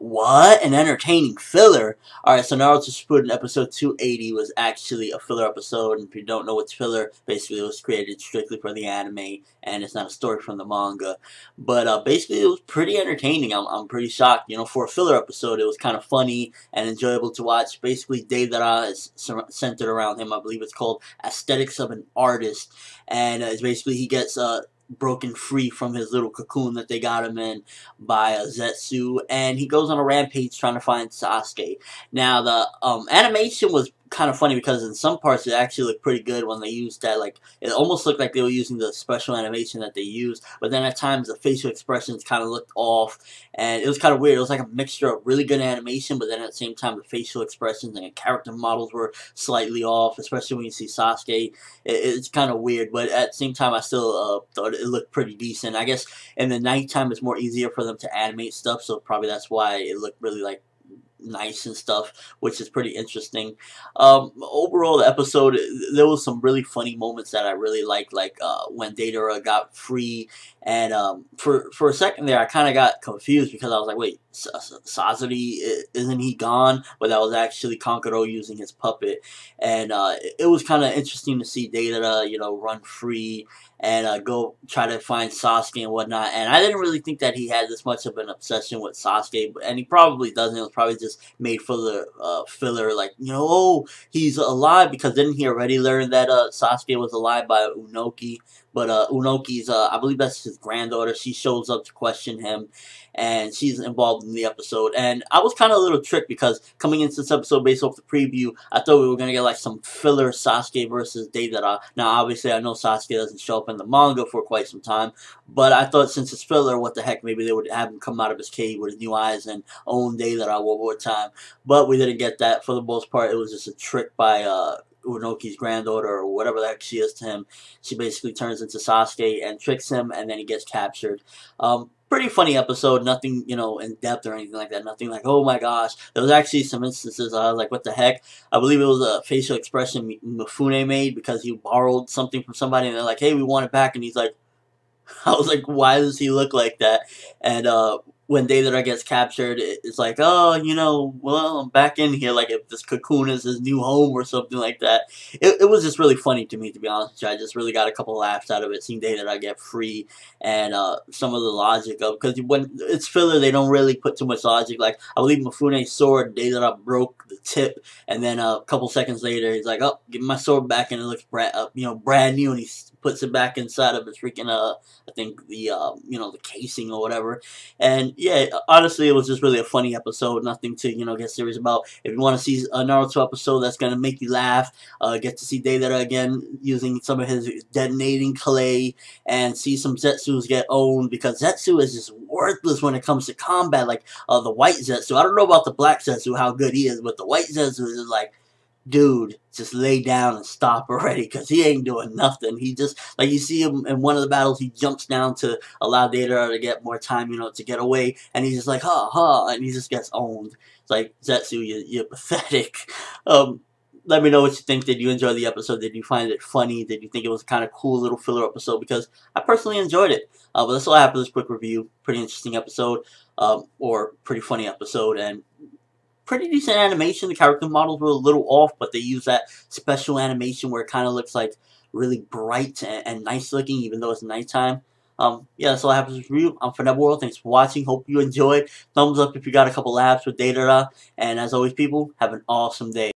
What? An entertaining filler? Alright, so Naruto Shippuden episode 280 was actually a filler episode, and if you don't know what's filler, basically it was created strictly for the anime, and it's not a story from the manga. But basically it was pretty entertaining. I'm pretty shocked. You know, for a filler episode, it was kind of funny and enjoyable to watch. Basically, Deidara is centered around him. I believe it's called Aesthetics of an Artist, and it's basically he gets broken free from his little cocoon that they got him in by Zetsu, and he goes on a rampage trying to find Sasuke. Now, the animation was kind of funny because in some parts it actually looked pretty good when they used that. Like, it almost looked like they were using the special animation that they used, but then at times the facial expressions kind of looked off, and it was kind of weird. It was like a mixture of really good animation, but then at the same time the facial expressions and the character models were slightly off, especially when you see Sasuke. It's kind of weird, but at the same time I still thought it looked pretty decent. I guess in the nighttime it's more easier for them to animate stuff, so probably that's why it looked really like nice and stuff, which is pretty interesting. Overall, the episode, there was some really funny moments that I really liked, like when Deidara got free, and for a second there, I kind of got confused because I was like, wait, Sasori, isn't he gone? But that was actually Kankuro using his puppet, and it was kind of interesting to see Deidara, you know, run free and go try to find Sasuke and whatnot. And I didn't really think that he had this much of an obsession with Sasuke, and he probably doesn't. It was probably just made for the filler, like, you know, oh, he's alive, because didn't he already learn that Sasuke was alive by Unoki? But Unoki's, I believe that's his granddaughter. She shows up to question him, and she's involved in the episode. And I was kind of a little tricked because coming into this episode based off the preview, I thought we were going to get like some filler Sasuke versus Deidara. Now, obviously, I know Sasuke doesn't show up in the manga for quite some time, but I thought since it's filler, what the heck, maybe they would have him come out of his cave with his new eyes and own Deidara one more time. But we didn't get that. For the most part, it was just a trick by Unoki's granddaughter, or whatever the heck she is to him. She basically turns into Sasuke and tricks him, and then he gets captured. Pretty funny episode, nothing, you know, in depth or anything like that, nothing like, oh my gosh. There was actually some instances I was like, what the heck? I believe it was a facial expression Mifune made because he borrowed something from somebody, and they're like, hey, we want it back, and he's like, I was like, why does he look like that? And when Deidara gets captured, it's like, oh, you know, well, I'm back in here, like if this cocoon is his new home or something like that. It was just really funny to me, to be honest with you. I just really got a couple laughs out of it, seeing Deidara get free, and some of the logic of, because when it's filler, they don't really put too much logic. Like, I believe Mifune's sword, Deidara broke the tip, and then a couple seconds later, he's like, oh, give me my sword back, and it looks brand new, and he puts it back inside of his freaking I think the you know, the casing or whatever. And yeah, honestly, it was just really a funny episode, nothing to, you know, get serious about. If you want to see a Naruto episode that's gonna make you laugh, get to see Deidara again using some of his detonating clay, and see some Zetsus get owned, because Zetsu is just worthless when it comes to combat. Like the white Zetsu, I don't know about the black Zetsu, how good he is, but the white Zetsu is like, dude, just lay down and stop already, because he ain't doing nothing. He just, like, you see him in one of the battles, he jumps down to allow Deidara to get more time, you know, to get away, and he's just like, ha, ha, and he just gets owned. It's like, Zetsu, you're pathetic. Let me know what you think. Did you enjoy the episode? Did you find it funny? Did you think it was a kind of cool little filler episode? Because I personally enjoyed it. But that's all I have for this quick review. Pretty interesting episode, or pretty funny episode, and pretty decent animation. The character models were a little off, but they use that special animation where it kind of looks like really bright and nice looking, even though it's nighttime. Yeah, that's all I have for this review. I'm ForneverWorld. Thanks for watching. Hope you enjoyed. Thumbs up if you got a couple laughs with Deidara. And as always, people, have an awesome day.